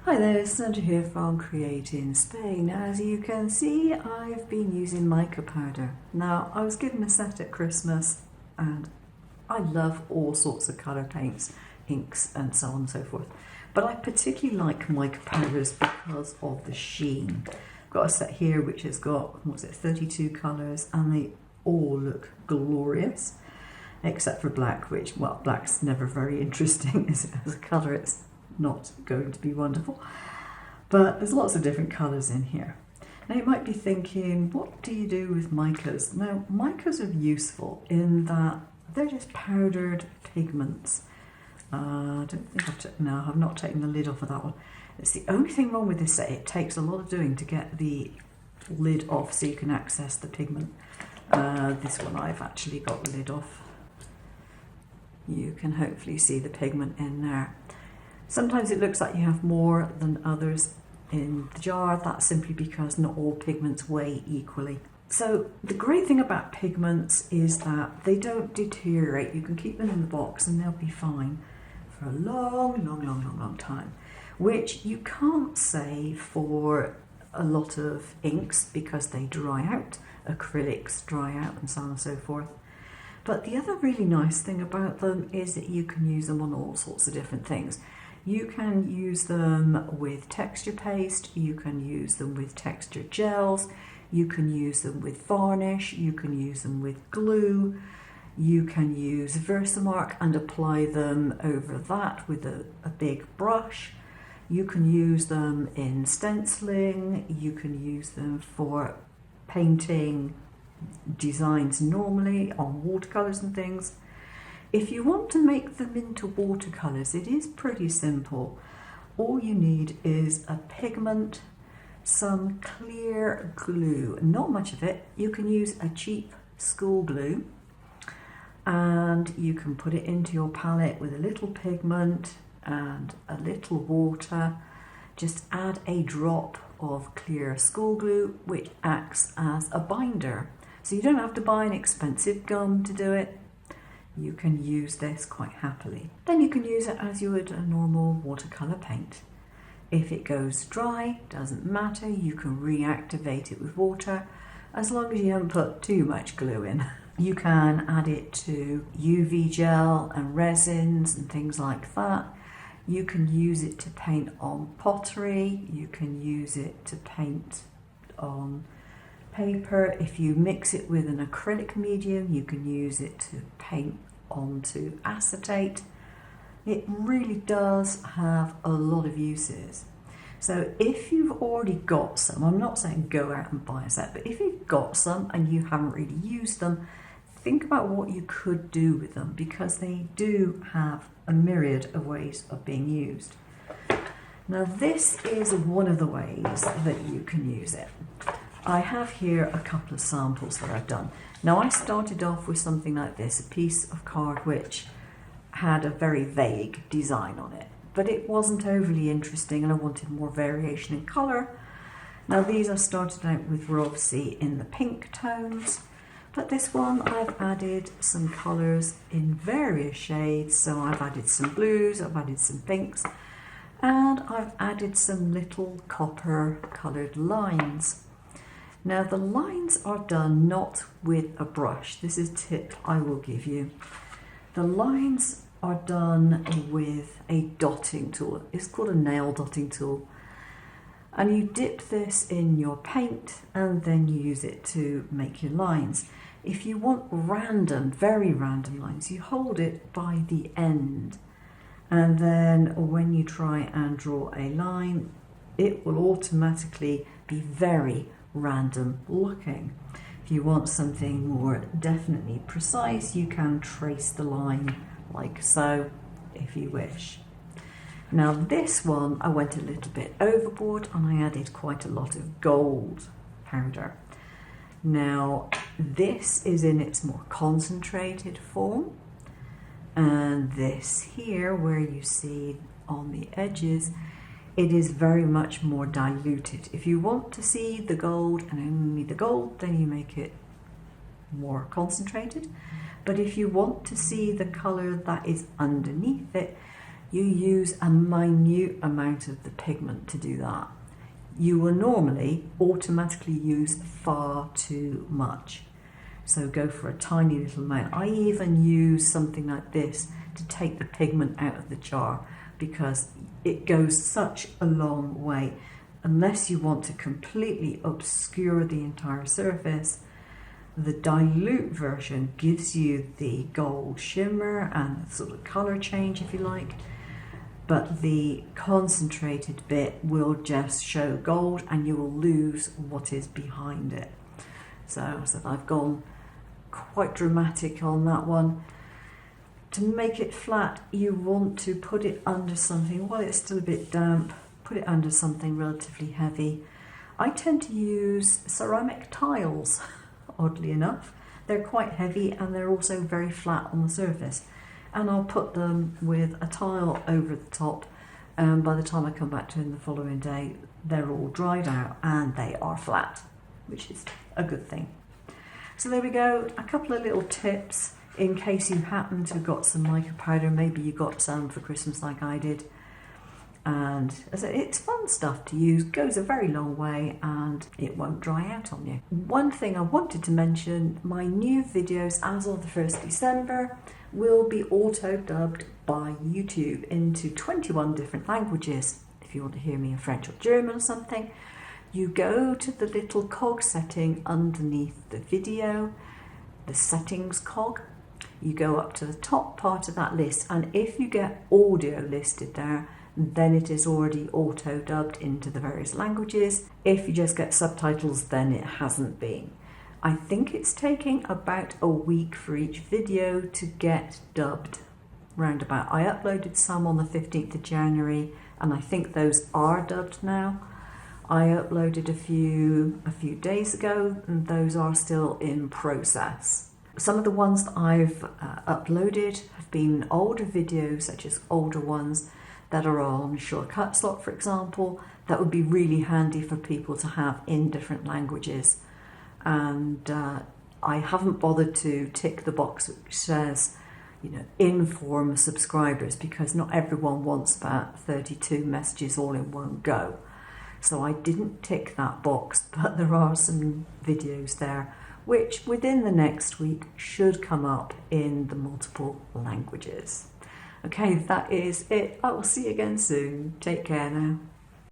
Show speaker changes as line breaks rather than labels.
Hi there, it's Sandra here from Create in Spain. As you can see, I've been using mica powder. Now, I was given a set at Christmas and I love all sorts of colour paints, inks and so on and so forth. But I particularly like mica powders because of the sheen. I've got a set here which has got, 32 colours, and they all look glorious. Except for black, which, well, black's never very interesting as a colour. It's not going to be wonderful, but there's lots of different colours in here. Now you might be thinking, what do you do with micas? Now micas are useful in that they're just powdered pigments. I don't think I've not taken the lid off of that one. It's the only thing wrong with this set. It takes a lot of doing to get the lid off so you can access the pigment. This one I've actually got the lid off. You can hopefully see the pigment in there. Sometimes it looks like you have more than others in the jar. That's simply because not all pigments weigh equally. So the great thing about pigments is that they don't deteriorate. You can keep them in the box and they'll be fine for a long time, which you can't say for a lot of inks because they dry out, acrylics dry out and so on and so forth. But the other really nice thing about them is that you can use them on all sorts of different things. You can use them with texture paste, you can use them with texture gels, you can use them with varnish, you can use them with glue, you can use Versamark and apply them over that with a big brush. You can use them in stenciling, you can use them for painting designs normally on watercolours and things. If you want to make them into watercolours, it is pretty simple. All you need is a pigment, some clear glue, not much of it. You can use a cheap school glue and you can put it into your palette with a little pigment and a little water. Just add a drop of clear school glue, which acts as a binder. So you don't have to buy an expensive gum to do it. You can use this quite happily. Then you can use it as you would a normal watercolour paint. If it goes dry, doesn't matter, you can reactivate it with water as long as you haven't put too much glue in. You can add it to UV gel and resins and things like that. You can use it to paint on pottery, you can use it to paint on paper. If you mix it with an acrylic medium, you can use it to paint onto acetate. It really does have a lot of uses. So if you've already got some, I'm not saying go out and buy a set, but if you've got some and you haven't really used them, think about what you could do with them because they do have a myriad of ways of being used. Now this is one of the ways that you can use it. I have here a couple of samples that I've done. Now I started off with something like this, a piece of card which had a very vague design on it, but it wasn't overly interesting and I wanted more variation in colour. Now these I started out with were obviously in the pink tones, but this one I've added some colours in various shades. So I've added some blues, I've added some pinks, and I've added some little copper coloured lines. Now the lines are done not with a brush. This is a tip I will give you. The lines are done with a dotting tool. It's called a nail dotting tool. And you dip this in your paint and then you use it to make your lines. If you want random, very random lines, you hold it by the end. And then when you try and draw a line, it will automatically be very random looking. If you want something more definitely precise, you can trace the line like so if you wish. Now this one I went a little bit overboard and I added quite a lot of gold powder. Now this is in its more concentrated form, and this here where you see on the edges, it is very much more diluted. If you want to see the gold and only the gold, then you make it more concentrated. But if you want to see the colour that is underneath it, you use a minute amount of the pigment to do that. You will normally automatically use far too much. So go for a tiny little amount. I even use something like this to take the pigment out of the jar because it goes such a long way. Unless you want to completely obscure the entire surface, the dilute version gives you the gold shimmer and the sort of colour change, if you like. But the concentrated bit will just show gold and you will lose what is behind it. So I've gone quite dramatic on that one. To make it flat, you want to put it under something, while it's still a bit damp, put it under something relatively heavy. I tend to use ceramic tiles, oddly enough. They're quite heavy and they're also very flat on the surface. And I'll put them with a tile over the top, and by the time I come back to them the following day, they're all dried out and they are flat, which is a good thing. So there we go, a couple of little tips in case you happen to have got some mica powder. Maybe you got some for Christmas like I did. And as I say, it's fun stuff to use, goes a very long way and it won't dry out on you. One thing I wanted to mention, my new videos as of the 1st December will be auto-dubbed by YouTube into 21 different languages. If you want to hear me in French or German or something, you go to the little cog setting underneath the video, the settings cog. You go up to the top part of that list, and if you get audio listed there, then it is already auto-dubbed into the various languages. If you just get subtitles, then it hasn't been. I think it's taking about a week for each video to get dubbed, roundabout. I uploaded some on the 15th of January, and I think those are dubbed now. I uploaded a few days ago, and those are still in process. Some of the ones that I've uploaded have been older videos, such as older ones that are on Shortcut Slot, for example. That would be really handy for people to have in different languages. And I haven't bothered to tick the box which says, inform subscribers, because not everyone wants about 32 messages all in one go. So I didn't tick that box, but there are some videos there which within the next week should come up in the multiple languages. Okay, that is it. I will see you again soon. Take care now.